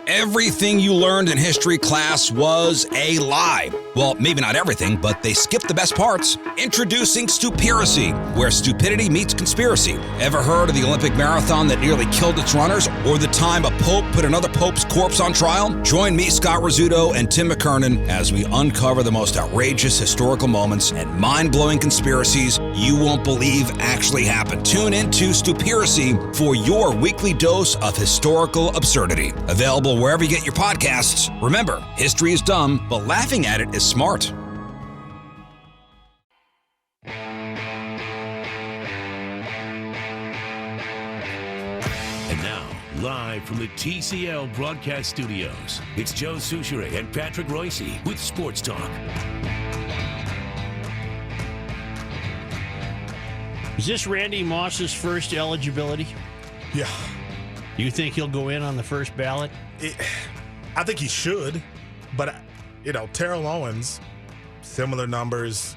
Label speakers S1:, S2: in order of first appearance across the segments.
S1: Everything you learned in history class was a lie. Well, maybe not everything, but they skipped the best parts. Introducing Stupiracy, where stupidity meets conspiracy. Ever heard of the Olympic marathon that nearly killed its runners? Or the time a pope put another pope's corpse on trial? Join me, Scott Rizzuto, and Tim McKernan as we uncover the most outrageous historical moments and mind-blowing conspiracies you won't believe actually happened. Tune into Stupiracy for your weekly dose of historical absurdity. Available wherever you get your podcasts. Remember, history is dumb, but laughing at it is smart.
S2: And now, live from the TCL broadcast studios, it's Joe Souchere and Patrick Royce with Sports Talk.
S3: Is this Randy Moss's first eligibility?
S4: Yeah.
S3: Do you think he'll go in on the first ballot?
S4: I think he should, but, Terrell Owens, similar numbers,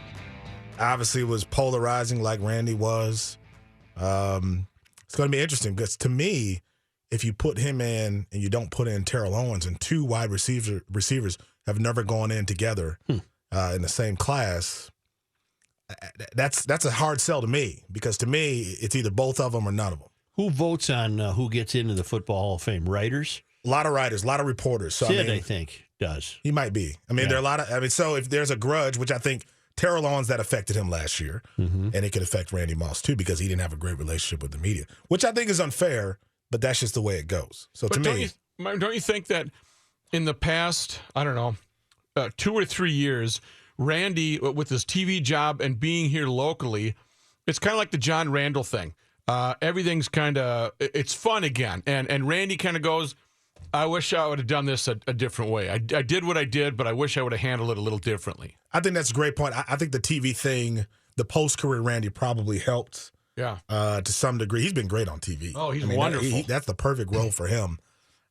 S4: obviously was polarizing like Randy was. It's going to be interesting because to me, if you put him in and you don't put in Terrell Owens, and two wide receivers have never gone in together in the same class, that's a hard sell to me, because to me, it's either both of them or none of them.
S3: Who votes on who gets into the Football Hall of Fame? Writers?
S4: A lot of writers, a lot of reporters. So,
S3: Sid, I think, does.
S4: He might be. There are a lot of, so if there's a grudge, which I think Terrell Owens, that affected him last year, and it could affect Randy Moss too, because he didn't have a great relationship with the media, which I think is unfair, but that's just the way it goes. So
S5: but
S4: to me.
S5: Don't you think that in the past, 2 or 3 years, Randy, with his TV job and being here locally, it's kind of like the John Randall thing. Everything's kind of, it's fun again. And Randy kind of goes, I wish I would have done this a different way. I did what I did, but I wish I would have handled it a little differently.
S4: I think that's a great point. I think the TV thing, the post-career Randy probably helped to some degree. He's been great on TV.
S5: Oh, he's wonderful.
S4: That's the perfect role for him.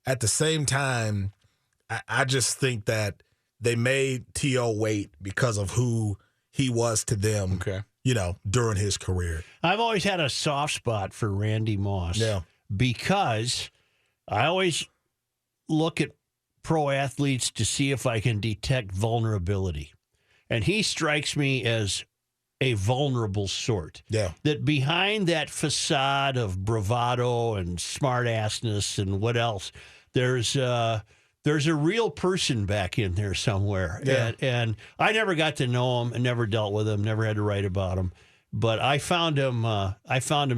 S4: At the same time, I just think that they made T.O. wait because of who he was to them.
S5: Okay.
S4: During his career.
S3: I've always had a soft spot for Randy Moss because I always look at pro athletes to see if I can detect vulnerability. And he strikes me as a vulnerable sort.
S4: Yeah.
S3: That behind that facade of bravado and smart-assness and what else, there's a real person back in there somewhere.
S4: Yeah.
S3: And I never got to know him and never dealt with him, never had to write about him. But I found him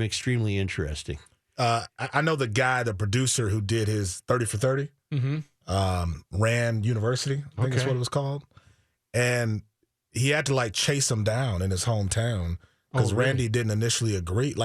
S3: extremely interesting.
S4: I know the producer who did his 30 for 30, Rand University, I think that's what it was called. And he had to chase him down in his hometown because Randy didn't initially agree.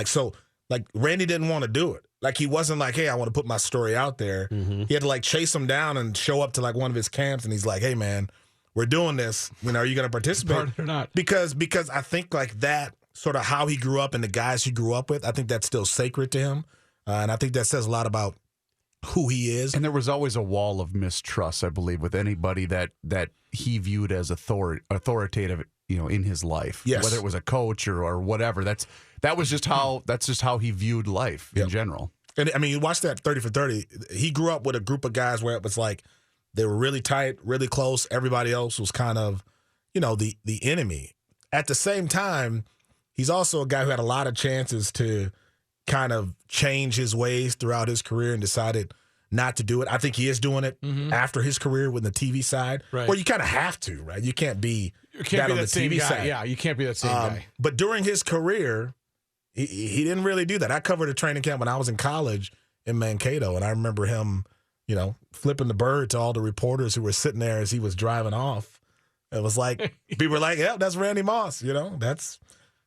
S4: Randy didn't want to do it. He wasn't like, hey, I want to put my story out there. He had to chase him down and show up to one of his camps, and he's like, hey, man, we're doing this. Are you going to participate?
S5: Part or not?
S4: Because I think that sort of how he grew up and the guys he grew up with, I think that's still sacred to him. And I think that says a lot about who he is.
S6: And there was always a wall of mistrust, I believe, with anybody that he viewed as authoritative, in his life.
S4: Yes.
S6: Whether it was a coach or whatever. That's just how he viewed life in general.
S4: And you watch that 30 for 30. He grew up with a group of guys where it was they were really tight, really close. Everybody else was kind of, the enemy. At the same time, he's also a guy who had a lot of chances to kind of change his ways throughout his career and decided not to do it. I think he is doing it after his career with the TV side.
S5: Right.
S4: Well, you kind of have to, right? You can't be
S5: that
S4: on
S5: on
S4: the
S5: the same
S4: TV
S5: guy.
S4: side.
S5: Yeah, you can't be that same guy.
S4: But during his career, he didn't really do that. I covered a training camp when I was in college in Mankato, and I remember him, flipping the bird to all the reporters who were sitting there as he was driving off. It was people were like, yeah, that's Randy Moss.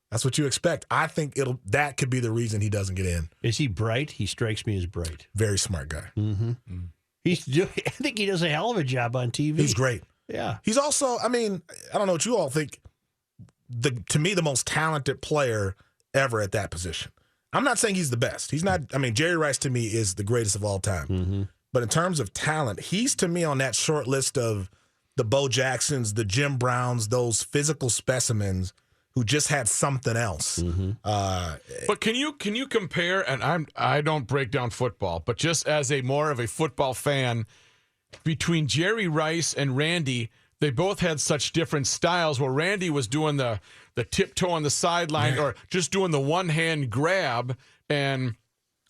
S4: That's what you expect. I think that could be the reason he doesn't get in.
S3: Is he bright? He strikes me as bright.
S4: Very smart guy.
S3: I think he does a hell of a job on TV.
S4: He's great.
S3: Yeah.
S4: He's also, I don't know what you all think, to me, the most talented player ever at that position. I'm not saying he's the best. He's not, Jerry Rice to me is the greatest of all time. But in terms of talent, he's to me on that short list of the Bo Jacksons, the Jim Browns, those physical specimens who just had something else.
S5: But can you compare? And I don't break down football, but just as more of a football fan, between Jerry Rice and Randy, they both had such different styles. Where Randy was doing the tiptoe on the sideline or just doing the one-hand grab, and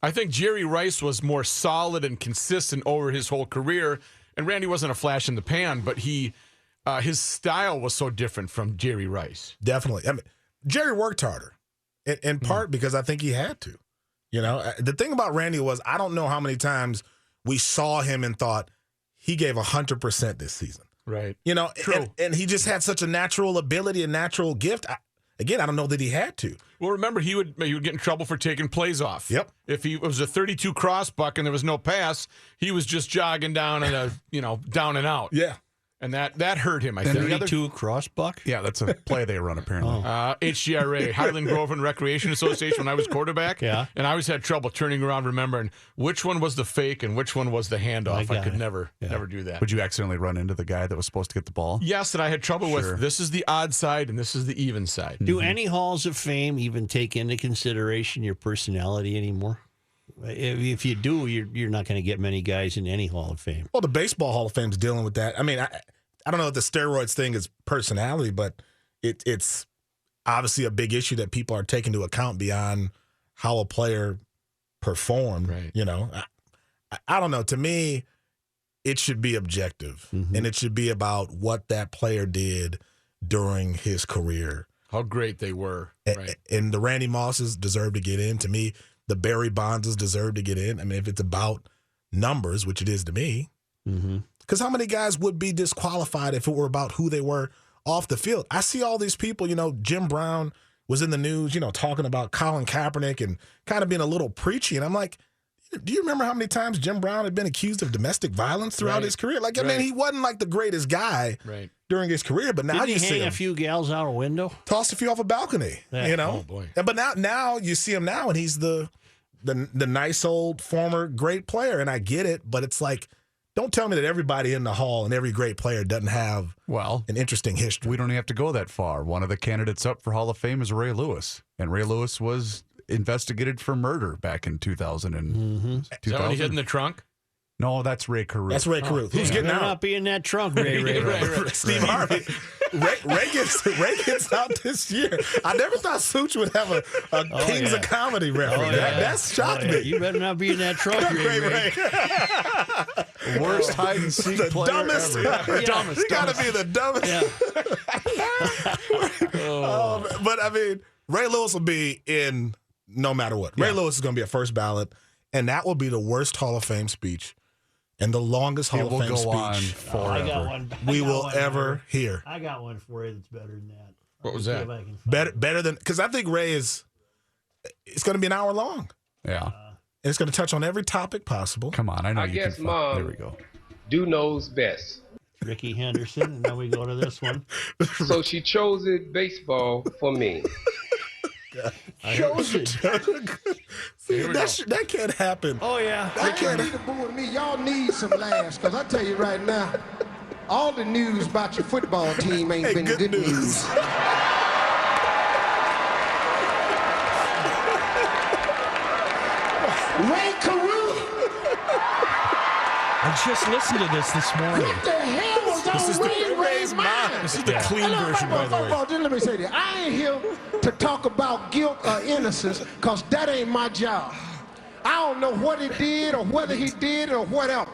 S5: I think Jerry Rice was more solid and consistent over his whole career, and Randy wasn't a flash in the pan, but his style was so different from Jerry Rice.
S4: Definitely. I mean, Jerry worked harder, in part because I think he had to. You know, the thing about Randy was I don't know how many times we saw him and thought he gave 100% this season.
S5: Right.
S4: You know, and he just had such a natural ability and natural gift. I don't know that he had to.
S5: Well, remember, he would get in trouble for taking plays off.
S4: Yep.
S5: If he was a 32 cross buck and there was no pass, he was just jogging down and down and out.
S4: Yeah.
S5: And that hurt him, I think.
S3: 32 cross buck?
S6: Yeah, that's a play they run, apparently.
S5: HGRA, Highland Grove and Recreation Association, when I was quarterback.
S3: Yeah.
S5: And I always had trouble turning around remembering which one was the fake and which one was the handoff. I could never do that.
S6: Would you accidentally run into the guy that was supposed to get the ball?
S5: Yes, and I had trouble with this is the odd side and this is the even side.
S3: Do any halls of fame even take into consideration your personality anymore? If you do, you're not going to get many guys in any Hall of Fame.
S4: Well, the Baseball Hall of Fame is dealing with that. I mean, I don't know if the steroids thing is personality, but it's obviously a big issue that people are taking into account beyond how a player performed.
S5: Right.
S4: You know, I don't know. To me, it should be objective, and it should be about what that player did during his career.
S5: How great they were. Right.
S4: And the Randy Mosses deserve to get in. To me, the Barry Bonds deserve to get in. I mean, if it's about numbers, which it is to me, because how many guys would be disqualified if it were about who they were off the field? I see all these people, Jim Brown was in the news, talking about Colin Kaepernick and kind of being a little preachy. And I'm like, do you remember how many times Jim Brown had been accused of domestic violence throughout his career? Like, I mean, he wasn't like the greatest guy during his career, but now you see him.
S3: Hang a few gals out a window?
S4: Tossed a few off a balcony,
S5: Oh, boy.
S4: But now you see him now, and he's the nice old former great player, and I get it, but it's like, don't tell me that everybody in the hall and every great player doesn't have an interesting history.
S6: We don't even have to go that far. One of the candidates up for Hall of Fame is Ray Lewis, and Ray Lewis was investigated for murder back in 2000.
S5: Is that when he hid in the trunk?
S6: No, that's Ray Carruth.
S4: That's Ray Carruth. Who's getting out?
S3: Not be in that trunk, Ray.
S4: Steve Harvey. Ray gets out this year. I never thought Such would have a Kings of Comedy reference. That's shocked me.
S3: You better not be in that trunk, Ray.
S6: Worst hide and seek player
S4: dumbest,
S6: ever.
S4: Dumbest. You got to be the dumbest.
S3: Yeah.
S4: But I mean, Ray Lewis will be in no matter what. Ray Lewis is going to be a first ballot, and that will be the worst Hall of Fame speech and the longest Hall of Fame speech we will ever hear.
S3: I got one for you that's better than that.
S5: What was that?
S4: Better than, because I think Ray it's going to be an hour long.
S6: Yeah.
S4: And it's going to touch on every topic possible.
S6: Come on, I know
S7: I
S6: you
S7: guess
S6: can.
S7: Mom
S6: There we go.
S7: do knows best.
S3: Ricky Henderson, and then we go to this one.
S7: So she chose it baseball for me.
S3: Chose it.
S4: See, that can't happen.
S3: Oh, yeah.
S4: That can't
S8: Need to boo with me. Y'all need some laughs, because I tell you right now, all the news about your football team ain't been good news. Ray Carruth.
S9: I just listened to this morning.
S8: What the hell was on Ray's mind?
S5: This is the clean version, by the way.
S8: Just let me say this. I ain't here to talk about guilt or innocence, because that ain't my job. I don't know what he did or whether he did or whatever.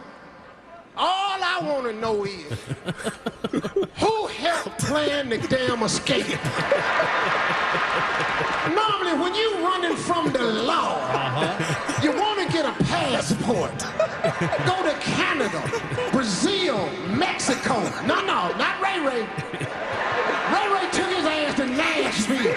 S8: All I want to know is who helped plan the damn escape? Normally, when you running from the law, you want to get a passport. Go to Canada, Brazil, Mexico. No, not Ray Ray. Ray Ray took his ass to Nashville.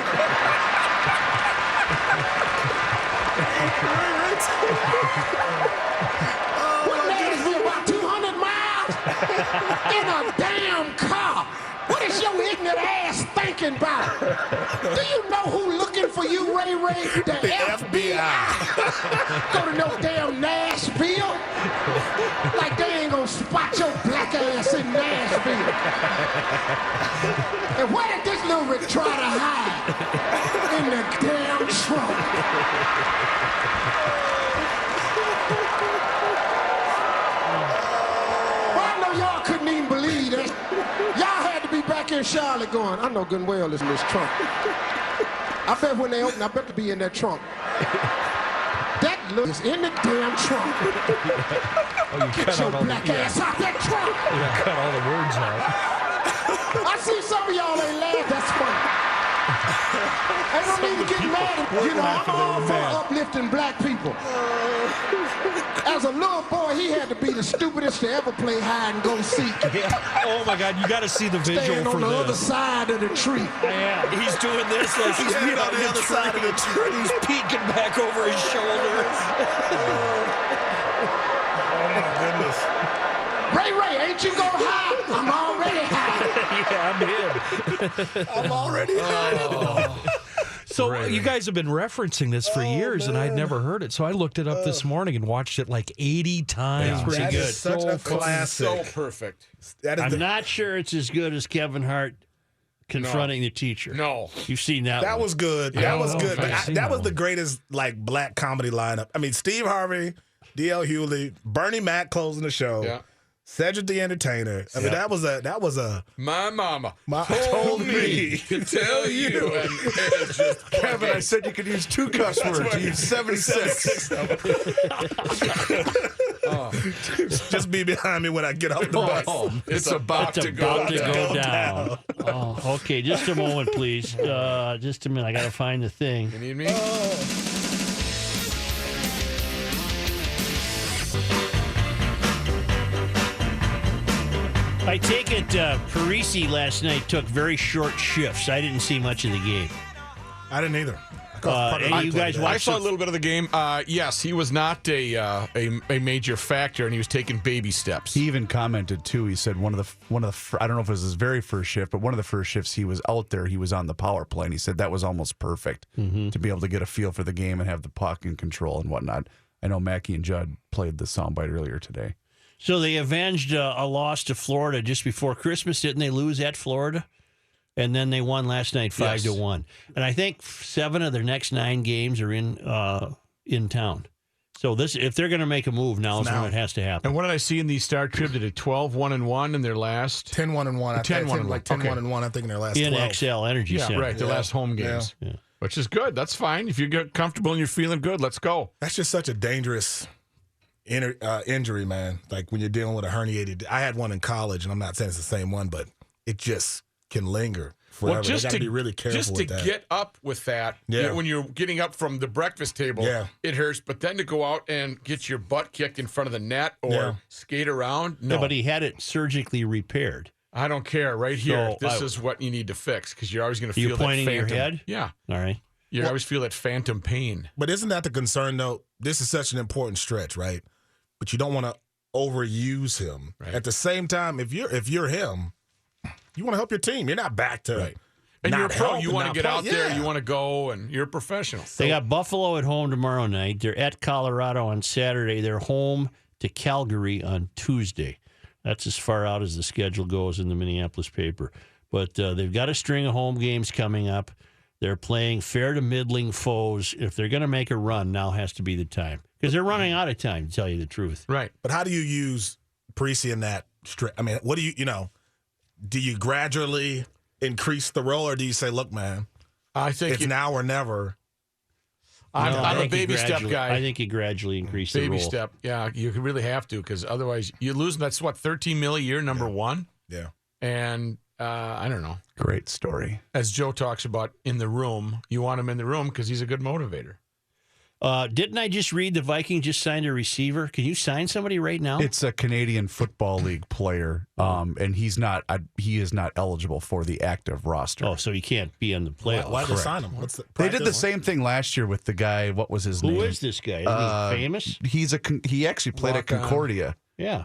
S8: What Nashville, about 200 miles? In a damn car. What is your ignorant ass thinking about? Do you know who looking for you, Ray Ray? The FBI. Go to no damn Nashville. Like they ain't gonna spot your black ass in Nashville. And where did this little Rick try to hide? In the damn trunk. Why in Charlotte going, I know good and well it's in this trunk. I bet when they open, I bet to be in that trunk. That look is in the damn trunk. Get your black ass out that trunk.
S9: You cut all the words out.
S8: I see some of y'all ain't laugh. That's funny. Ain't no need to get mad. You know, I'm all for uplifting black people. As a little boy, he had to be the stupidest to ever play hide and go seek.
S9: Yeah. Oh my God, you got to see the visual
S8: Stand
S9: for
S8: on the other
S9: this.
S8: side of the tree.
S9: Yeah, he's doing this like he's
S4: Stand on the other side of the tree.
S9: He's peeking back over his shoulder.
S4: Oh my goodness.
S8: Ray, ain't you gonna hide? I'm already hiding.
S9: Yeah, I'm him.
S4: I'm already hiding.
S9: So you guys have been referencing this for years, and I'd never heard it. So I looked it up this morning and watched it like 80 times.
S4: That is such a classic.
S5: So perfect.
S4: That is
S3: I'm not sure it's as good as Kevin Hart confronting the teacher.
S5: No.
S3: You've seen that
S4: That
S3: one.
S4: was good.
S9: Yeah,
S4: That was
S9: I don't
S4: good.
S9: know if I've
S4: But
S9: seen
S4: that
S9: that
S4: was
S9: one.
S4: the greatest like black comedy lineup. I mean, Steve Harvey, D.L. Hewley, Bernie Mac closing the show.
S5: Yeah.
S4: Cedric the Entertainer. I mean, that was a
S5: My mama
S4: told me
S5: to tell you. And it's just
S6: Kevin, I said you could use 2 cuss words. You used 76.
S4: just be behind me when I get off the bus.
S5: it's about
S3: It's
S5: to go
S3: about to
S5: down.
S3: go down. Oh, okay, just a moment, please. Just a minute. I got to find the thing.
S5: You need me?
S3: I take it Parisi last night took very short shifts. I didn't see much of the game.
S4: I didn't either.
S3: And you guys
S5: I
S3: watched
S5: saw a little bit of the game. Yes, he was not a major factor, and he was taking baby steps.
S6: He even commented too. He said one of the I don't know if it was his very first shift, but one of the first shifts he was out there, he was on the power play, and he said that was almost perfect to be able to get a feel for the game and have the puck and control and whatnot. I know Mackie and Judd played the soundbite earlier today.
S3: So they avenged a loss to Florida just before Christmas, didn't they? Lose at Florida, and then they won last night 5-1. And I think 7 of their next 9 games are in town. So if they're going to make a move, now is when it has to happen.
S5: And what did I see in the Star Trib? Did it 12-1-1 in their last
S4: 10-1-1.
S5: 10-1-1.
S4: Like 10-1-1. I think in their last
S3: In
S4: 12.
S3: XL Energy Center.
S5: right, their last home games.
S3: Yeah.
S5: Which is good. That's fine. If you get comfortable and you're feeling good, let's go.
S4: That's just such a dangerous injury, man. Like when you're dealing with a herniated. I had one in college, and I'm not saying it's the same one, but it just can linger forever.
S5: Well, just
S4: they got
S5: to
S4: to be really careful
S5: just to
S4: with that.
S5: get up with that, you know, when you're getting up from the breakfast table, it hurts. But then to go out and get your butt kicked in front of the net or skate around, no.
S3: Yeah, but he had it surgically repaired.
S5: I don't care. Right here,
S3: So,
S5: this is what you need to fix because you're always going to
S3: Are you
S5: feel that
S3: pointing
S5: phantom.
S3: your head?
S5: Yeah.
S3: All right.
S5: You always feel that phantom pain.
S4: But isn't that the concern, though? This is such an important stretch, right? But you don't want to overuse him.
S5: Right.
S4: At the same time, if you're him, you want to help your team. You're not back to
S5: And
S4: not
S5: you're a pro.
S4: help
S5: You
S4: and
S5: want to
S4: not
S5: get
S4: play.
S5: out there.
S4: Yeah.
S5: You want to go, and you're a professional.
S3: They got Buffalo at home tomorrow night. They're at Colorado on Saturday. They're home to Calgary on Tuesday. That's as far out as the schedule goes in the Minneapolis paper. But they've got a string of home games coming up. They're playing fair to middling foes. If they're going to make a run, now has to be the time. Because they're running out of time, to tell you the truth.
S5: Right.
S4: But how do you use Parisi in that stretch? I mean, what do do you gradually increase the role, or do you say, look, man,
S5: I think
S4: it's now or never?
S5: I'm a
S3: think you
S5: baby step
S3: gradually-
S5: guy.
S3: I think you gradually increase the
S5: Baby
S3: role.
S5: step. Yeah, you really have to because otherwise you lose. That's what, $13 million a year, number one.
S4: Yeah.
S5: And I don't know.
S6: Great story.
S5: As Joe talks about in the room, you want him in the room because he's a good motivator.
S3: Didn't I just read the Vikings just signed a receiver? Can you sign somebody right now?
S6: It's a Canadian Football League player, and he is not eligible for the active roster.
S3: Oh, so he can't be on the playoffs.
S4: Why did they sign him? What's
S6: They did the same thing last year with the guy. What was his name?
S3: Who is this guy? Is he famous?
S6: He actually played at
S5: Walk-on.
S6: Concordia.
S3: Yeah.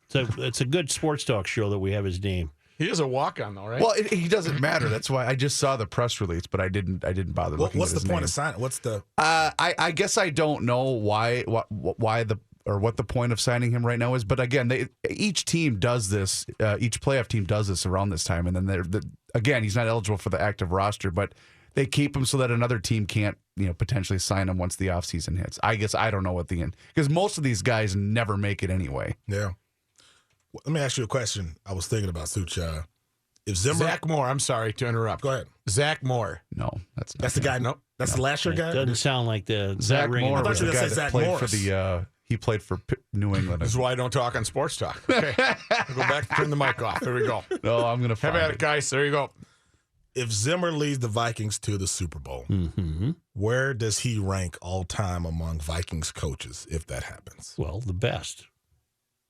S3: So it's a good sports talk show that we have his name.
S5: He is a walk-on, though, right?
S6: Well, he doesn't matter. That's why I just saw the press release, but I didn't bother looking.
S4: What's
S6: at
S4: the
S6: his
S4: point
S6: name.
S4: of signing? What's the?
S6: I guess I don't know why what the point of signing him right now is. But again, each team does this. Each playoff team does this around this time, and then again, he's not eligible for the active roster, but they keep him so that another team can't potentially sign him once the offseason hits. I guess I don't know what the end, because most of these guys never make it anyway.
S4: Yeah. Let me ask you a question. I was thinking about Sucha. If Zimmer,
S5: Zach Moore. I'm sorry to interrupt.
S4: Go ahead.
S5: Zach Moore.
S6: No, that's not.
S4: That's the guy.
S5: Nope.
S4: That's the last year guy.
S3: Doesn't sound like the
S6: Zach
S3: ringing
S6: Moore
S3: a
S6: was
S3: bell.
S6: the
S4: I thought you were
S6: guy
S4: gonna say
S6: that
S4: Zach
S6: played
S4: Morris.
S6: for the. He played for New England.
S5: This is why I don't talk on Sports Talk. Okay. I'll go back and turn the mic off. There we go.
S6: No, I'm gonna
S5: Have
S6: find
S5: at it, guys. There you go.
S4: If Zimmer leads the Vikings to the Super Bowl, where does he rank all time among Vikings coaches if that happens?
S3: Well, the best.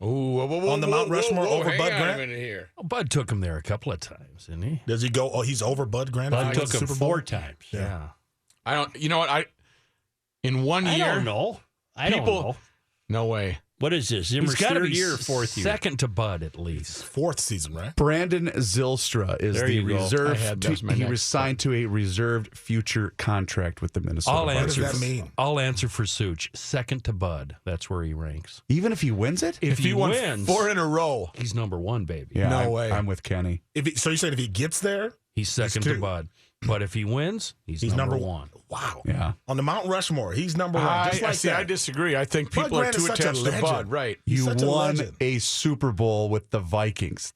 S5: Ooh,
S4: On the Mount Rushmore over Bud
S5: hang on a
S4: Grant?
S5: minute here.
S9: Well, Bud took him there a couple of times, didn't he?
S4: Does he go? Oh, he's over Bud Grant. if he
S3: Bud
S4: wins
S3: took
S4: the
S3: him
S4: Super Bowl?
S3: 4 times.
S9: Yeah.
S5: I don't. You know what? In 1 year.
S3: I don't know. I don't know.
S5: No way.
S3: What is this? Zimmer's
S9: He's got to
S3: third
S9: be
S3: year or fourth year?
S9: second to Bud at least.
S4: 4th season, right?
S6: Brandon Zylstra is
S3: There
S6: the
S3: you go.
S6: reserve.
S5: I had that as my
S6: He
S5: next
S6: was signed to a reserved future contract with the Minnesota
S9: I'll
S6: Vikings.
S9: answer.
S4: does that mean?
S9: I'll answer for Such. Second to Bud. That's where he ranks.
S6: Even if he wins it?
S9: If he
S5: won
S9: wins,
S5: 4 in a row.
S9: he's number 1, baby.
S6: Yeah,
S5: No way.
S6: I'm with Kenny.
S4: So you're saying if he gets there,
S9: He's second
S4: two.
S9: to Bud. But if he wins, he's number 1.
S4: Wow.
S6: Yeah.
S4: On the Mount Rushmore, he's number 1. Just like
S5: see,
S4: that.
S5: I disagree. I think
S4: Bud
S5: people are
S4: Grant
S5: too
S4: is such a
S5: attached to
S4: legend.
S5: Bud. Right.
S4: He's
S6: You
S4: such a
S6: won
S4: legend.
S6: a Super Bowl with the Vikings.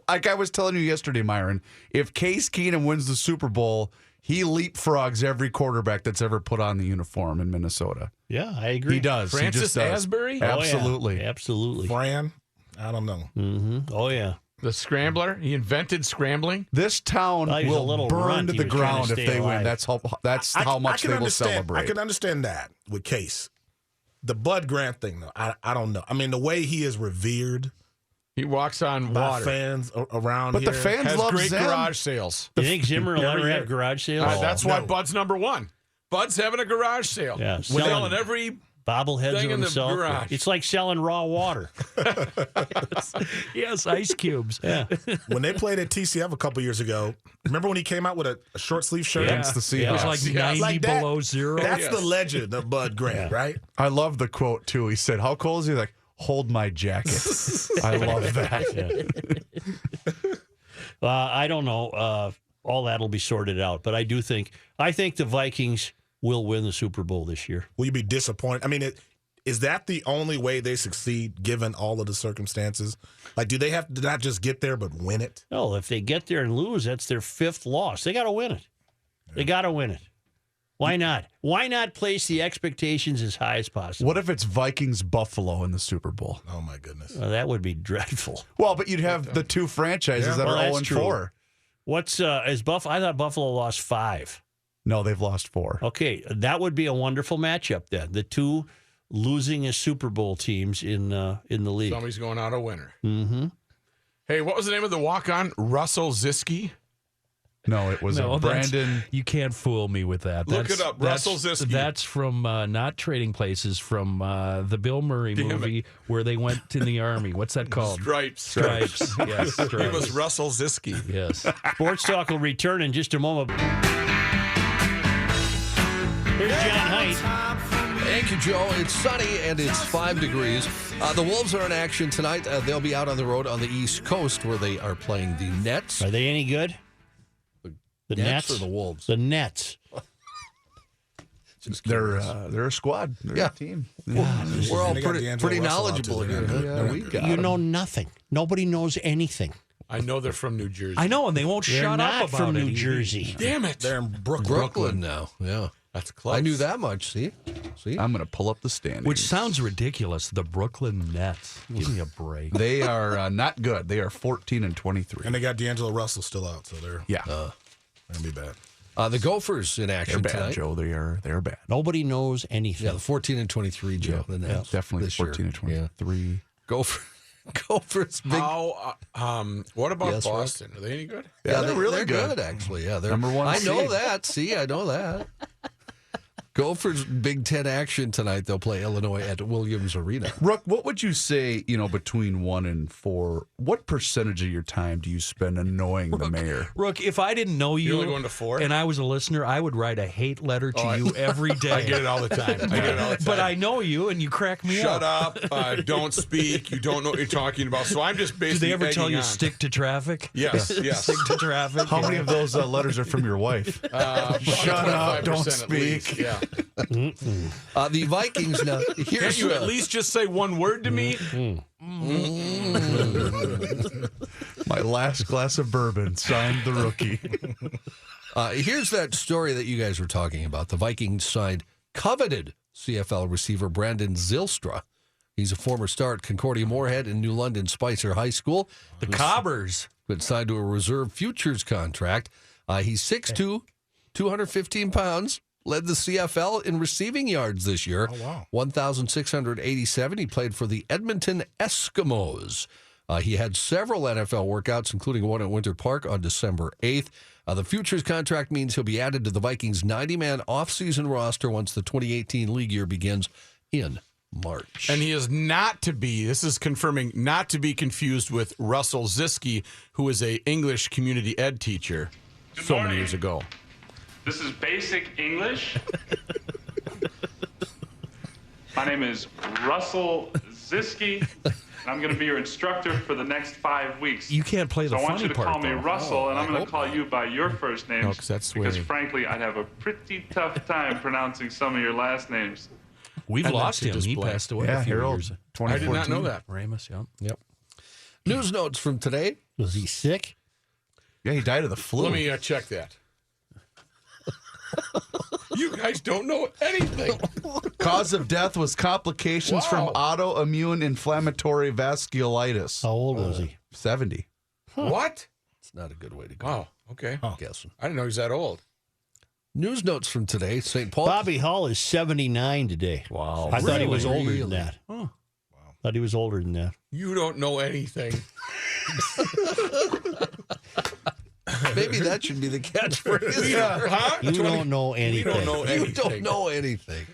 S6: Like I was telling you yesterday, Myron. If Case Keenum wins the Super Bowl, he leapfrogs every quarterback that's ever put on the uniform in Minnesota.
S3: Yeah, I agree.
S6: He does. He
S5: Francis
S6: just does.
S5: Asbury?
S3: Oh, yeah.
S6: Absolutely.
S3: Absolutely.
S4: Fran, I don't know.
S3: Oh, yeah.
S5: The scrambler. He invented scrambling.
S6: This town
S3: Well, he was a
S6: will
S3: little
S6: burn
S3: runt.
S6: to
S3: He
S6: the
S3: was trying to
S6: ground if
S3: stay
S6: they win.
S3: alive.
S6: That's how much
S4: can
S6: they will
S4: understand-
S6: celebrate.
S4: I can understand that with Case. The Bud Grant thing, though, I don't know. I mean, the way he is revered
S5: He walks on
S4: by
S5: water.
S4: fans around
S6: But
S4: here.
S6: the fans
S5: Has
S6: love
S5: great
S6: Zim.
S5: garage sales.
S3: You think Zimmer will
S5: Every
S3: ever
S5: year.
S3: have garage sales?
S5: That's why
S4: no.
S5: Bud's number 1. Bud's having a garage sale.
S3: Yeah,
S5: Selling
S3: selling-
S5: every.
S3: Bobbleheads
S5: Thing
S3: of
S5: in the
S3: himself.
S5: garage.
S3: It's like selling raw water.
S9: Yes, ice cubes.
S3: Yeah.
S4: When they played at TCF a couple years ago, remember when he came out with a short sleeve shirt?
S6: Against the Seahawks.
S9: It was like
S5: Yeah.
S9: 90
S4: Like that.
S9: below zero.
S4: That's the legend of Bud Grant, right?
S6: I love the quote too. He said, "How cold is he?" Like, "Hold my jacket." I love that.
S3: I don't know. All that'll be sorted out. But I think the Vikings will win the Super Bowl this year.
S4: Will you be disappointed? I mean, is that the only way they succeed given all of the circumstances? Like, do they have to not just get there but win it?
S3: No, if they get there and lose, that's their 5th loss. They got to win it. They got to win it. Why not? Why not place the expectations as high as possible?
S6: What if it's Vikings Buffalo in the Super Bowl?
S4: Oh, my goodness.
S3: Well, that would be dreadful.
S6: Well, but you'd have the two franchises that
S3: well,
S6: are
S3: that's
S6: 0-4.
S3: What's I thought Buffalo lost 5.
S6: No, they've lost 4.
S3: Okay, that would be a wonderful matchup then. The two losing as Super Bowl teams in the league.
S5: Somebody's going out a winner. Mm-hmm. Hey, what was the name of the walk-on? Russell Ziski?
S6: No, it was Brandon.
S9: You can't fool me with that.
S5: Look it up, Russell Ziski.
S9: That's from Not Trading Places, from the Bill Murray movie where they went in the Army. What's that called?
S5: Stripes.
S9: Stripes. Yes, Stripes.
S5: It was Russell Ziski.
S9: Yes.
S3: Sports Talk will return in just a moment. Here's John Height.
S10: Thank you, Joe. It's sunny and it's 5 degrees. The Wolves are in action tonight. They'll be out on the road on the East Coast where they are playing the Nets.
S3: Are they any good? The
S10: Nets
S3: Nets
S10: or the Wolves?
S3: The Nets.
S6: They're a squad. They're a team.
S10: We're all
S4: They got
S10: pretty
S4: D'Angelo Russell out,
S10: knowledgeable
S4: too.
S10: here.
S4: They're
S10: Yeah,
S4: good.
S10: we got
S3: You
S10: 'em.
S3: know nothing. Nobody knows anything.
S5: I know they're from New Jersey.
S9: I know, and they won't
S3: They're
S9: shut
S3: not
S9: up about
S3: from
S9: it.
S3: New
S9: either.
S3: Jersey.
S5: Damn it.
S4: They're in Brooklyn.
S10: Brooklyn now. Yeah.
S5: That's close.
S10: I knew that much. See?
S6: I'm going to pull up the standings.
S9: Which sounds ridiculous. The Brooklyn Nets. Give me a break.
S6: They are not good. They are 14-23.
S4: And they got D'Angelo Russell still out, so they're
S6: Yeah,
S4: going to be bad.
S10: The Gophers in
S6: they're
S10: action
S6: bad,
S10: tonight.
S6: Joe. They're bad.
S3: Nobody knows anything.
S10: Yeah, the 14-23, Joe. The Nets
S6: Definitely
S10: this year.
S6: 14-23.
S10: Yeah. Gophers big.
S5: What about
S10: Yes, Russ?
S5: Boston? Are they any good?
S6: Yeah, they're really
S10: they're
S6: good.
S10: actually. Yeah, they're
S6: Number 1
S10: I know
S6: seed.
S10: that. See, I know that. Gophers Big Ten action tonight. They'll play Illinois at Williams Arena.
S6: Rook, what would you say, between 1 and 4, what percentage of your time do you spend annoying the mayor?
S9: Rook, if I didn't know you
S5: You're only going to 4?
S9: and I was a listener, I would write a hate letter to you every day.
S5: I get it all the time.
S9: But I know you, and you crack me
S5: Shut
S9: up.
S5: up. Don't speak. You don't know what you're talking about. So I'm just
S9: Do
S5: basically
S9: they ever tell
S5: egging
S9: you
S5: on.
S9: stick to traffic?
S5: Yes, yes.
S9: Stick to traffic.
S6: How many of those letters are from your wife?
S5: Shut
S6: up, don't
S5: 25% at
S6: speak.
S5: least. Yeah.
S10: The Vikings now.
S5: Can't
S10: Here's
S5: you at least just say one word to me?
S6: My last glass of bourbon, signed the rookie.
S10: Here's that story that you guys were talking about. The Vikings signed coveted CFL receiver Brandon Zylstra. He's a former star at Concordia Moorhead and New London Spicer High School.
S9: The Cobbers.
S10: Been signed to a reserve futures contract. He's 6'2", 215 pounds. Led the CFL in receiving yards this year.
S4: Oh, wow.
S10: 1,687. He played for the Edmonton Eskimos. He had several NFL workouts, including one at Winter Park on December 8th. The futures contract means he'll be added to the Vikings' 90-man offseason roster once the 2018 league year begins in March.
S5: And he is not to be, this is confirming, not to be confused with Russell Ziske, who is a English community ed teacher many years ago.
S11: This is basic English. My name is Russell Ziske, and I'm going to be your instructor for the next 5 weeks.
S9: You can't play the
S11: funny part. So I want you to
S9: part,
S11: call me
S9: though.
S11: Russell, and I'm going to call you by your first names.
S5: No, 'cause that's
S11: because
S5: swearing.
S11: frankly, I'd have a pretty tough time pronouncing some of your last names.
S9: We've
S5: And
S9: lost
S5: that's
S9: him.
S5: a
S9: He
S5: display.
S9: passed away
S6: Yeah,
S9: a few
S6: Harold,
S9: years.
S6: 2014.
S5: I did not know that.
S9: Ramus, yeah.
S10: Yep. News notes from today.
S3: Was he sick?
S6: Yeah, he died of the flu.
S5: Let me check that. You guys don't know anything.
S6: Cause of death was complications from autoimmune inflammatory vasculitis.
S3: How old was he?
S6: 70.
S5: What?
S10: It's not a good way to go.
S5: Oh, okay.
S10: I'm guessing.
S5: I didn't know he was that old.
S10: News notes from today. St. Paul.
S3: Bobby Hull is 79 today.
S10: Wow.
S3: I thought he was
S10: Really?
S3: older than that.
S9: Oh.
S3: Thought he was older than that.
S5: You don't know anything.
S10: Maybe that should be the catchphrase.
S5: Huh?
S3: You don't know anything.
S5: You don't know
S10: You
S5: anything.
S10: don't know anything.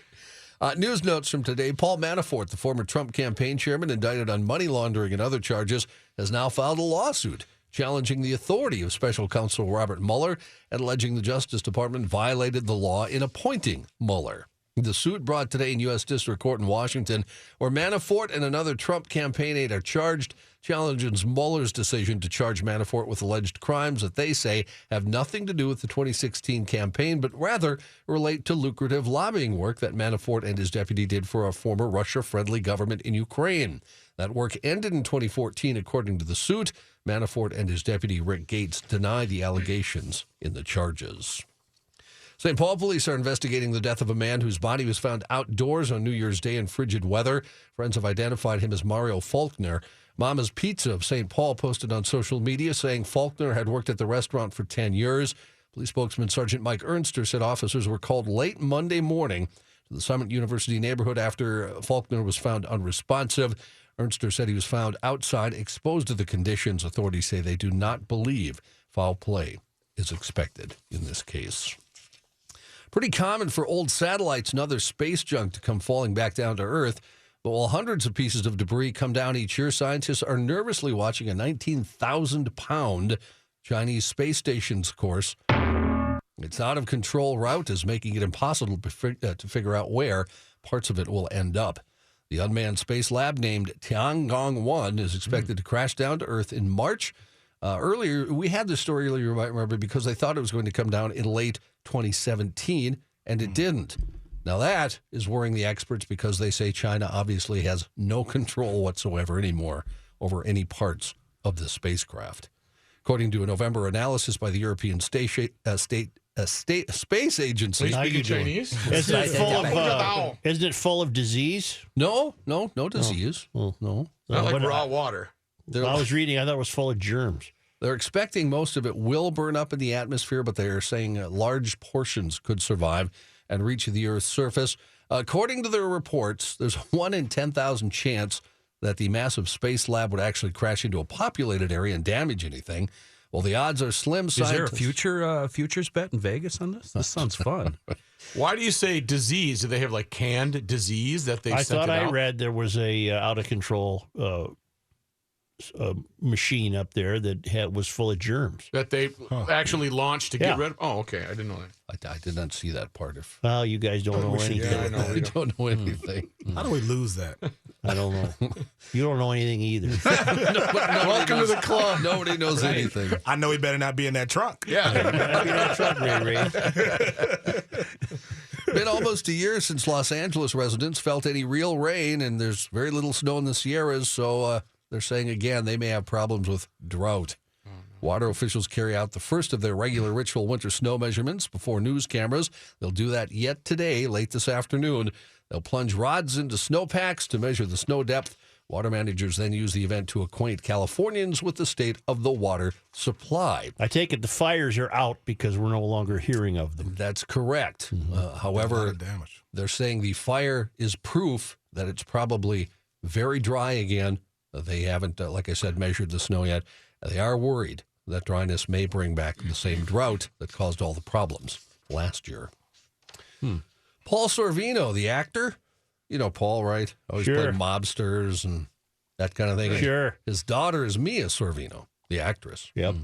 S10: News notes from today. Paul Manafort, the former Trump campaign chairman indicted on money laundering and other charges, has now filed a lawsuit challenging the authority of special counsel Robert Mueller and alleging the Justice Department violated the law in appointing Mueller. The suit brought today in U.S. District Court in Washington, where Manafort and another Trump campaign aide are charged, challenges Mueller's decision to charge Manafort with alleged crimes that they say have nothing to do with the 2016 campaign, but rather relate to lucrative lobbying work that Manafort and his deputy did for a former Russia-friendly government in Ukraine. That work ended in 2014, according to the suit. Manafort and his deputy, Rick Gates, deny the allegations in the charges. St. Paul police are investigating the death of a man whose body was found outdoors on New Year's Day in frigid weather. Friends have identified him as Mario Faulkner. Mama's Pizza of St. Paul posted on social media saying Faulkner had worked at the restaurant for 10 years. Police spokesman Sergeant Mike Ernster said officers were called late Monday morning to the Summit University neighborhood after Faulkner was found unresponsive. Ernster said he was found outside, exposed to the conditions. Authorities say they do not believe foul play is expected in this case. Pretty common for old satellites and other space junk to come falling back down to Earth. But while hundreds of pieces of debris come down each year, scientists are nervously watching a 19,000-pound Chinese space station's course. Its out-of-control route is making it impossible to figure out where parts of it will end up. The unmanned space lab named Tiangong-1 is expected to crash down to Earth in March. Earlier, we had this story earlier, you might remember, because they thought it was going to come down in late 2017, and it didn't. Now that is worrying the experts because they say China obviously has no control whatsoever anymore over any parts of the spacecraft. According to a November analysis by the European Space Agency.
S5: Are you speaking Chinese?
S3: Isn't it full of disease?
S10: No disease.
S3: Oh.
S10: No.
S5: Not like
S3: What-
S5: raw water.
S3: I was reading, I thought it was full of germs.
S10: They're expecting most of it will burn up in the atmosphere, but they are saying large portions could survive and reach the Earth's surface. According to their reports, there's 1 in 10,000 chance that the massive space lab would actually crash into a populated area and damage anything. Well, the odds are slim.
S9: Is there a futures bet in Vegas on this? This sounds fun.
S5: Why do you say disease? Do they have like canned disease that they
S3: I
S5: sent
S3: thought
S5: it
S3: I
S5: out?
S3: read there was a out-of-control machine up there that was full of germs.
S5: That they actually launched to
S3: Yeah.
S5: get rid of? Oh, okay. I didn't know that.
S10: I did not see that part of.
S3: Well, you guys don't know anything.
S5: Yeah, I know.
S10: We don't know anything.
S4: How do we lose that?
S3: I don't know. You don't know anything either.
S10: Welcome to the club. Nobody knows anything.
S4: I know he better not be in that trunk.
S5: Yeah.
S10: Been almost a year since Los Angeles residents felt any real rain, and there's very little snow in the Sierras, so they're saying again they may have problems with drought. Water officials carry out the first of their regular ritual winter snow measurements before news cameras. They'll do that yet today, late this afternoon. They'll plunge rods into snowpacks to measure the snow depth. Water managers then use the event to acquaint Californians with the state of the water supply.
S3: I take it the fires are out because we're no longer hearing of them.
S10: That's correct. However, they're saying the fire is proof that it's probably very dry again. They haven't, like I said, measured the snow yet. They are worried that dryness may bring back the same drought that caused all the problems last year. Paul Sorvino, the actor. You know Paul, right? Always played mobsters and that kind of thing.
S3: Sure.
S10: His daughter is Mia Sorvino, the actress.
S3: Yep.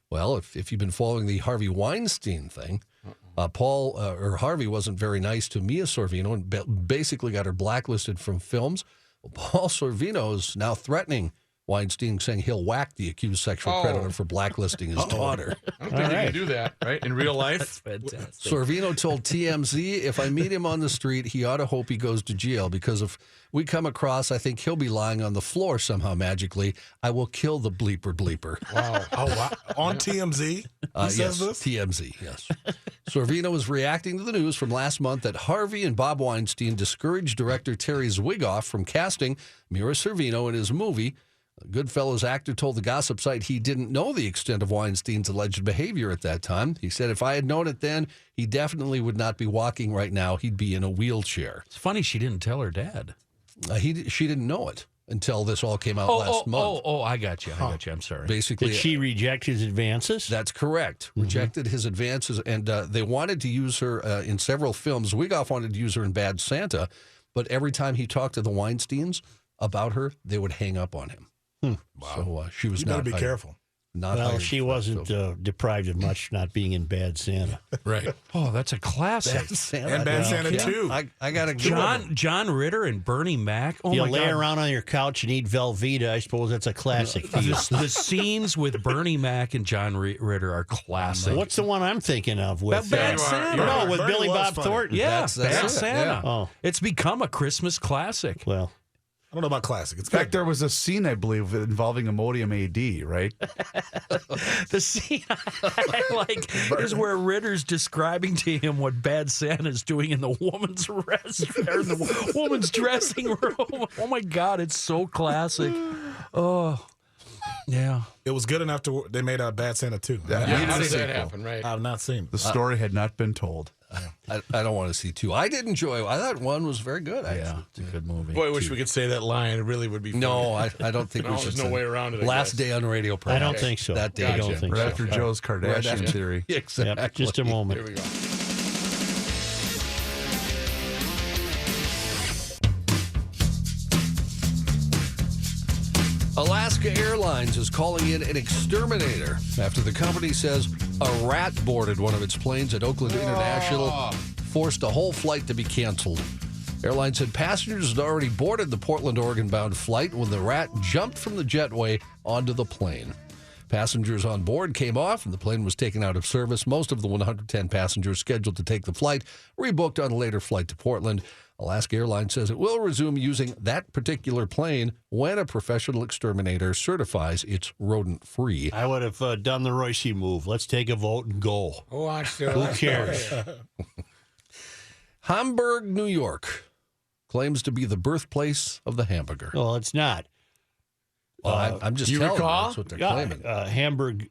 S10: Well, if you've been following the Harvey Weinstein thing, Harvey wasn't very nice to Mia Sorvino and basically got her blacklisted from films. Well, Paul Sorvino is now threatening Weinstein, saying he'll whack the accused sexual predator for blacklisting his daughter.
S5: I don't think you can do that, right? In real life?
S9: That's fantastic.
S10: Sorvino told TMZ, if I meet him on the street, he ought to hope he goes to jail because if we come across, I think he'll be lying on the floor somehow magically. I will kill the bleeper.
S4: Wow. Oh, wow. On TMZ? He says
S10: Yes,
S4: this?
S10: TMZ, yes. Sorvino was reacting to the news from last month that Harvey and Bob Weinstein discouraged director Terry Zwigoff from casting Mira Sorvino in his movie. Goodfellas actor told the gossip site he didn't know the extent of Weinstein's alleged behavior at that time. He said, if I had known it then, he definitely would not be walking right now. He'd be in a wheelchair.
S9: It's funny she didn't tell her dad.
S10: She didn't know it until this all came out last month.
S9: I got you. I'm sorry.
S10: Basically,
S3: Did she reject his advances?
S10: That's correct. Rejected his advances, and they wanted to use her in several films. Wigoff wanted to use her in Bad Santa, but every time he talked to the Weinsteins about her, they would hang up on him.
S4: Wow.
S10: So she was
S4: You
S10: not
S4: better be
S10: hired.
S4: careful.
S10: Not
S3: Well,
S10: hired
S3: she
S10: for that,
S3: wasn't
S10: so-
S3: deprived of much not being in Bad Santa.
S5: Right.
S9: Oh, that's a classic.
S10: Bad Santa.
S4: And Bad Santa, too.
S10: I got to go.
S9: John Ritter and Bernie Mac. Oh
S3: you
S9: my
S3: lay
S9: God.
S3: around on your couch and eat Velveeta, I suppose that's a classic.
S9: The scenes with Bernie Mac and John Ritter are classic.
S3: What's the one I'm thinking of with
S9: Bad Santa?
S3: No, with
S4: Bernie
S3: Billy
S4: was
S3: Bob
S4: funny.
S3: Thornton.
S9: Yeah,
S10: That's
S9: Bad
S10: it,
S9: Santa.
S10: yeah.
S3: Oh.
S9: It's become a Christmas classic.
S3: Well,
S4: I don't know about classic. It's
S6: In fact,
S4: good.
S6: there was a scene, I believe, involving Imodium AD, right?
S9: The scene I like is where Ritter's describing to him what Bad Santa's doing in the woman's woman's dressing room. Oh my God, it's so classic. Oh, yeah.
S4: It was good enough to they made a Bad Santa too.
S5: Yeah, how
S6: It's a
S5: does that
S6: sequel.
S5: happen, right?
S4: I've not seen it.
S6: The story had not been told.
S10: I don't want to see two. I did enjoy. I thought one was very good. Actually.
S9: Yeah, it's a good movie.
S5: Boy, I wish we could say that line. It really would be funny.
S10: No, I don't think
S5: No,
S10: we should.
S5: there's no
S10: say
S5: way
S10: it.
S5: around it, I
S10: Last
S5: guess.
S10: day on radio.
S3: I
S10: Perhaps.
S3: don't think so.
S10: That day.
S3: I don't
S5: Gotcha.
S3: think
S6: Right
S3: so.
S6: after Joe's Kardashian theory.
S10: Exactly.
S3: Yep, just a moment.
S5: Here we go.
S10: Alaska Airlines is calling in an exterminator after the company says a rat boarded one of its planes at Oakland International, forced a whole flight to be canceled. Airline said passengers had already boarded the Portland, Oregon-bound flight when the rat jumped from the jetway onto the plane. Passengers on board came off and the plane was taken out of service. Most of the 110 passengers scheduled to take the flight rebooked on a later flight to Portland. Alaska Airlines says it will resume using that particular plane when a professional exterminator certifies it's rodent-free.
S3: I would have done the Royce move. Let's take a vote and go. Who cares?
S10: Hamburg, New York claims to be the birthplace of the hamburger.
S3: Well, it's not.
S10: I'm just
S5: you
S10: telling
S5: recall?
S10: you that's what they're
S3: Yeah,
S10: claiming.
S3: Hamburg,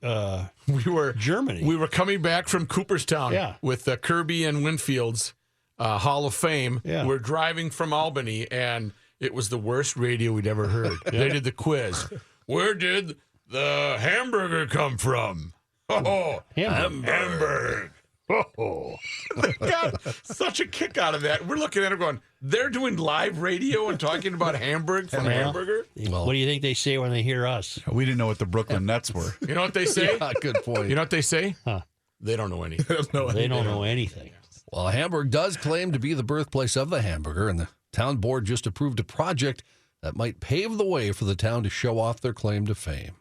S5: We were
S3: Germany.
S5: We were coming back from Cooperstown
S3: Yeah.
S5: with Kirby and Winfield's Hall of Fame.
S3: Yeah.
S5: We're driving from Albany, and it was the worst radio we'd ever heard. They did the quiz. Where did the hamburger come from? Oh, Hamburg. Oh, got such a kick out of that. We're looking at it going, they're doing live radio and talking about Hamburg from Hamburger?
S3: What do you think they say when they hear us?
S6: We didn't know what the Brooklyn Nets were.
S5: You know what they say?
S10: Yeah, good point.
S5: You know what they say?
S3: Huh.
S5: They don't know anything.
S3: They don't know anything.
S10: Well, Hamburg does claim to be the birthplace of the hamburger, and the town board just approved a project that might pave the way for the town to show off their claim to fame.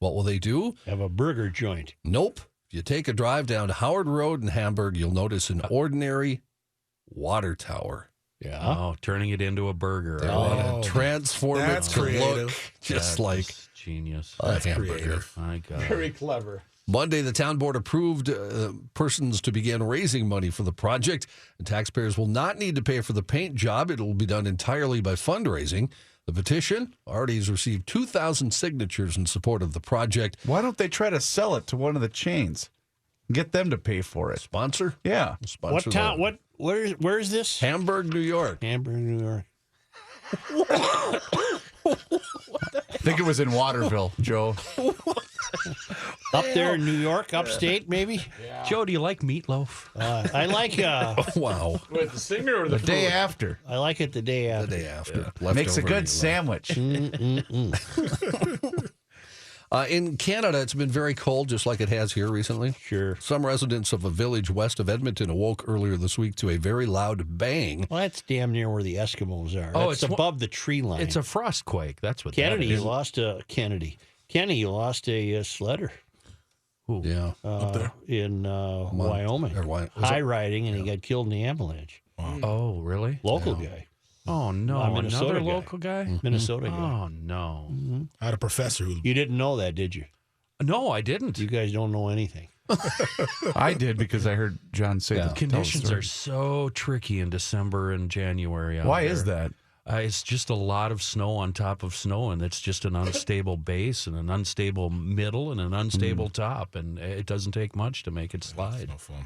S10: What will they do?
S3: Have a burger joint.
S10: Nope. If you take a drive down Howard Road in Hamburg, you'll notice an ordinary water tower.
S3: Yeah.
S9: Oh, turning it into a burger.
S10: They want to transform it
S4: that's
S10: to
S4: creative.
S10: look just
S9: That
S10: like
S9: is genius.
S10: a hamburger.
S4: creative.
S9: My God.
S5: Very clever.
S10: Monday, the town board approved persons to begin raising money for the project, and taxpayers will not need to pay for the paint job. It will be done entirely by fundraising. The petition already has received 2,000 signatures in support of the project.
S6: Why don't they try to sell it to one of the chains? Get them to pay for it.
S10: Sponsor?
S6: Yeah.
S10: Sponsor
S3: What town?
S10: that.
S3: Where is this?
S10: Hamburg, New York.
S3: Hamburg, New York.
S6: I think it was in Waterville, Joe.
S3: Up there in New York, upstate, maybe.
S9: Joe, do you like meatloaf?
S3: I like.
S10: Wow.
S5: Wait, the singer or the
S6: The day
S5: food?
S6: after.
S3: I like it the day
S10: The
S3: after.
S10: day after.
S6: Makes a
S10: Leftover
S6: good
S10: meatloaf.
S6: sandwich.
S10: In Canada, it's been very cold, just like it has here recently.
S3: Sure.
S10: Some residents of a village west of Edmonton awoke earlier this week to a very loud bang.
S3: Well, that's damn near where the Eskimos are.
S9: Oh,
S3: It's
S9: it's
S3: above the tree line.
S9: It's a frost quake. That's what
S3: Kennedy.
S9: that
S3: You
S9: is.
S3: lost a Kennedy. Kenny, you lost a sledder
S10: Yeah.
S3: in Wyoming.
S10: Or was
S3: High
S10: it-
S3: riding, and he got killed in the avalanche.
S9: Oh, really?
S3: Local guy,
S9: Oh, no.
S3: Minnesota
S9: Another
S3: guy.
S9: local guy?
S3: Minnesota guy.
S9: Oh, no.
S4: I had a professor who
S3: You didn't know that, did you?
S9: No, I didn't.
S3: You guys don't know anything.
S6: I did because I heard John say the
S9: Conditions are so tricky in December and January. out
S6: Why
S9: there.
S6: is that?
S9: It's just a lot of snow on top of snow, and it's just an unstable base and an unstable middle and an unstable top, and it doesn't take much to make it slide.
S4: no fun.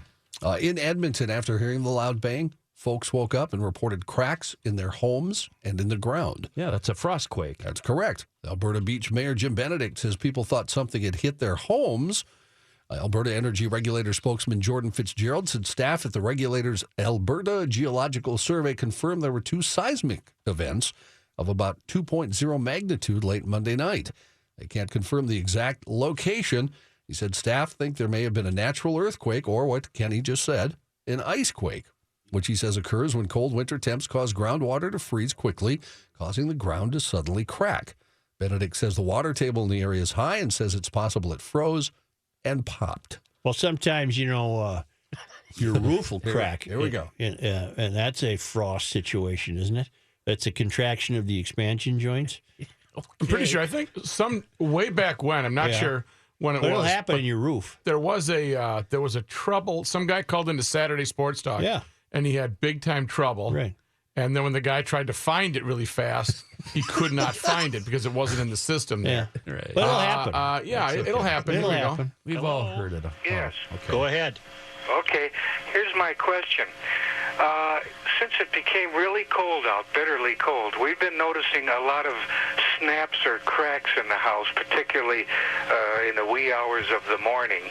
S10: In Edmonton, after hearing the loud bang, folks woke up and reported cracks in their homes and in the ground.
S9: Yeah, that's a frost quake.
S10: That's correct. Alberta Beach Mayor Jim Benedict says people thought something had hit their homes. Alberta Energy Regulator spokesman Jordan Fitzgerald said staff at the regulator's Alberta Geological Survey confirmed there were 2 seismic events of about 2.0 magnitude late Monday night. They can't confirm the exact location. He said staff think there may have been a natural earthquake or what Kenny just said, an ice quake, which he says occurs when cold winter temps cause groundwater to freeze quickly, causing the ground to suddenly crack. Benedict says the water table in the area is high and says it's possible it froze and popped.
S3: Well, sometimes, your roof will crack.
S10: Here we go.
S3: And that's a frost situation, isn't it? That's a contraction of the expansion joints.
S5: I'm pretty sure. I think some way back when. I'm not
S3: Yeah.
S5: sure when it
S3: But it'll
S5: was.
S3: happen
S5: but
S3: in your roof.
S5: there was a trouble. Some guy called into Saturday Sports Talk.
S3: Yeah.
S5: And he had big time trouble.
S3: Right.
S5: And then when the guy tried to find it really fast, he could not find it because it wasn't in the system there.
S3: Yeah.
S9: Right.
S3: But it'll happen.
S5: Yeah, it'll happen.
S3: It'll
S5: Here we go.
S3: happen.
S9: We've all heard it.
S12: Yes.
S3: Go ahead.
S12: Okay, here's my question. Since it became really cold out, bitterly cold, we've been noticing a lot of snaps or cracks in the house, particularly in the wee hours of the morning.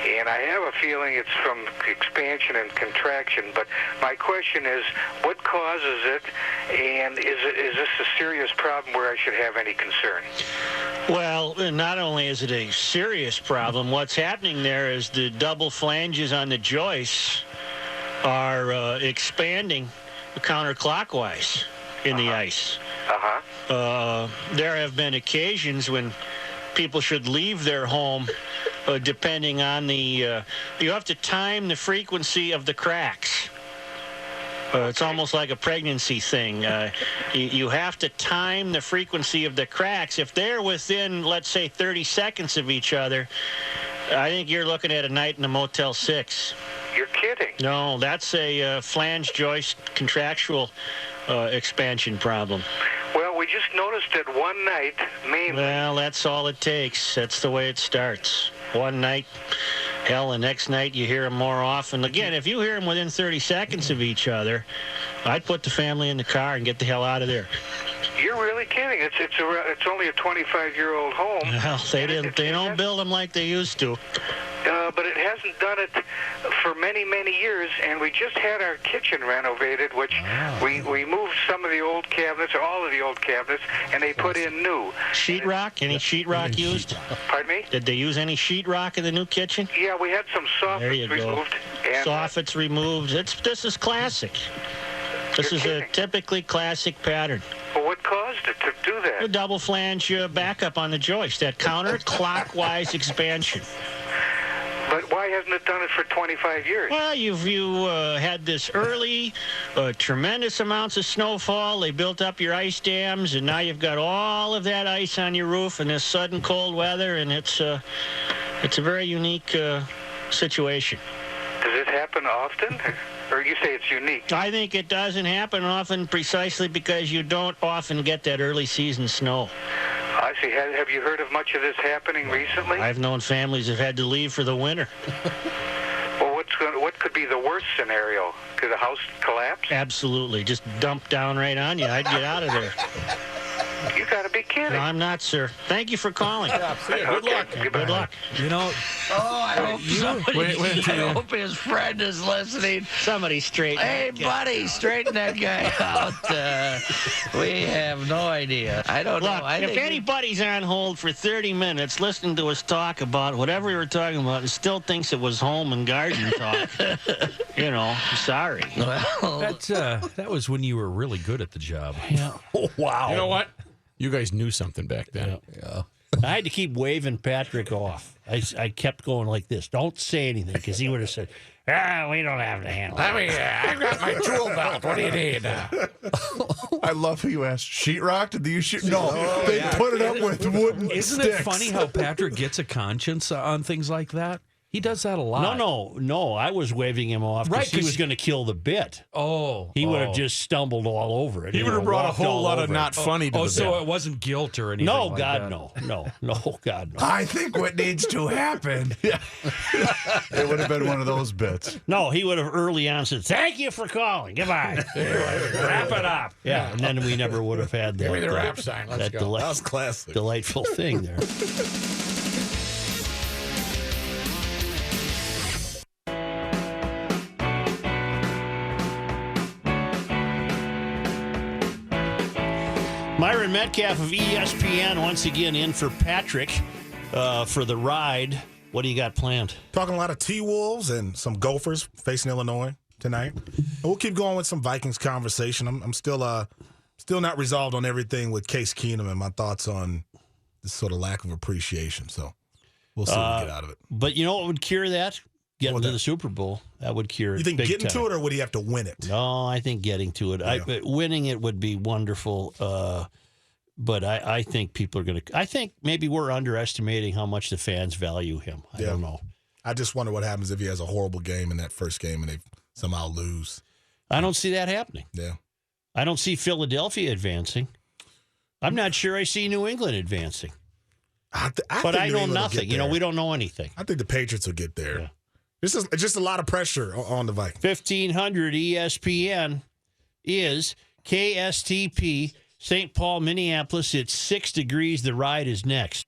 S12: And I have a feeling it's from expansion and contraction, but my question is, what causes it, and is this a serious problem where I should have any concern?
S13: Well, not only is it a serious problem, what's happening there is the double flanges on the joists are expanding counterclockwise in the ice. There have been occasions when people should leave their home depending on the... you have to time the frequency of the cracks. It's almost like a pregnancy thing. You have to time the frequency of the cracks. If they're within, let's say, 30 seconds of each other, I think you're looking at a night in a Motel 6.
S12: You're kidding.
S13: No, that's a flange joist contractual expansion problem.
S12: Well, we just noticed it one night, mainly.
S13: Well, that's all it takes. That's the way it starts. One night, hell, the next night you hear them more often. Again, if you hear them within 30 seconds of each other, I'd put the family in the car and get the hell out of there.
S12: You're really kidding. It's only a 25-year-old home.
S13: Well, they don't build them like they used to.
S12: But it hasn't done it for many, many years, and we just had our kitchen renovated, which we moved some of the old cabinets, or all of the old cabinets, and they put in new.
S13: Sheetrock? Any sheetrock used?
S12: Pardon me?
S13: Did they use any sheetrock in the new kitchen?
S12: Yeah, we had some
S13: There you
S12: soffits
S13: go.
S12: removed. And,
S13: Soffits removed. This is classic. This is a typically classic pattern.
S12: Well, what caused it to do that?
S13: The double flange backup on the joist, that counterclockwise expansion.
S12: But why hasn't it done it for 25 years?
S13: Well, you had this early, tremendous amounts of snowfall. They built up your ice dams, and now you've got all of that ice on your roof in this sudden cold weather, and it's a very unique situation.
S12: Does it happen often? Or you say it's unique?
S13: I think it doesn't happen often precisely because you don't often get that early season snow.
S12: I see. Have you heard of much of this happening recently?
S13: I've known families have had to leave for the winter.
S12: Well, what could be the worst scenario? Could a house collapse?
S13: Absolutely. Just dump down right on you. I'd get out of there.
S12: You got to be kidding.
S13: No, I'm not, sir. Thank you for calling.
S5: Yeah, see you. Good luck.
S13: Good luck.
S9: You know,
S10: I hope his friend is listening.
S13: Somebody straighten.
S10: Hey, buddy, straighten that guy out. We have no idea. I don't know.
S13: If anybody's on hold for 30 minutes listening to us talk about whatever we were talking about and still thinks it was home and garden talk, sorry.
S10: Well,
S9: that was when you were really good at the job.
S3: Yeah. Oh, wow.
S5: You know what? You guys knew something back then.
S10: yeah.
S3: I had to keep waving Patrick off. I kept going like this. Don't say anything, because he would have said, we don't have to handle it.
S5: I've got my tool belt. What do you need?
S6: I love who you asked. Sheetrock? Did you shoot? No, they put it up with wooden
S9: Isn't
S6: sticks.
S9: it funny how Patrick gets a conscience on things like that? He does that a lot.
S3: No. I was waving him off because he was going to kill the bit.
S9: Oh.
S3: He would have just stumbled all over it.
S5: He would have brought a
S3: walked
S5: whole
S3: all
S5: lot of
S3: over
S5: not
S3: it.
S5: funny to the
S9: so
S5: bit.
S9: it wasn't guilt or anything
S3: No,
S9: like
S3: God,
S9: that.
S3: no, God, no.
S6: I think what needs to happen. Yeah. It would have been one of those bits.
S3: No, he would have early on said, thank you for calling. Goodbye. Wrap it up. Yeah, and then we never would have had that.
S5: Give me the rap sign. Let's go.
S4: That was classic.
S3: Delightful thing there. Myron Medcalf of ESPN once again in for Patrick for the ride. What do you got planned?
S4: Talking a lot of T-Wolves and some Gophers facing Illinois tonight. And we'll keep going with some Vikings conversation. I'm still not resolved on everything with Case Keenum and my thoughts on this sort of lack of appreciation. So we'll see what we get out of it.
S3: But you know what would cure that? Getting to the Super Bowl. That would cure it.
S4: You think
S3: big
S4: getting
S3: time.
S4: to it, or would he have to win it?
S3: No, I think getting to it.
S4: Yeah.
S3: Winning it would be wonderful. But I think people are going to. I think maybe we're underestimating how much the fans value him. I don't know.
S4: I just wonder what happens if he has a horrible game in that first game and they somehow lose.
S3: I don't see that happening.
S4: Yeah.
S3: I don't see Philadelphia advancing. I'm not sure I see New England advancing. But I know nothing. We don't know anything.
S4: I think the Patriots will get there.
S3: Yeah.
S4: It's just a lot of pressure on the Vikings.
S3: 1500 ESPN is KSTP, St. Paul, Minneapolis. It's 6 degrees. The ride is next.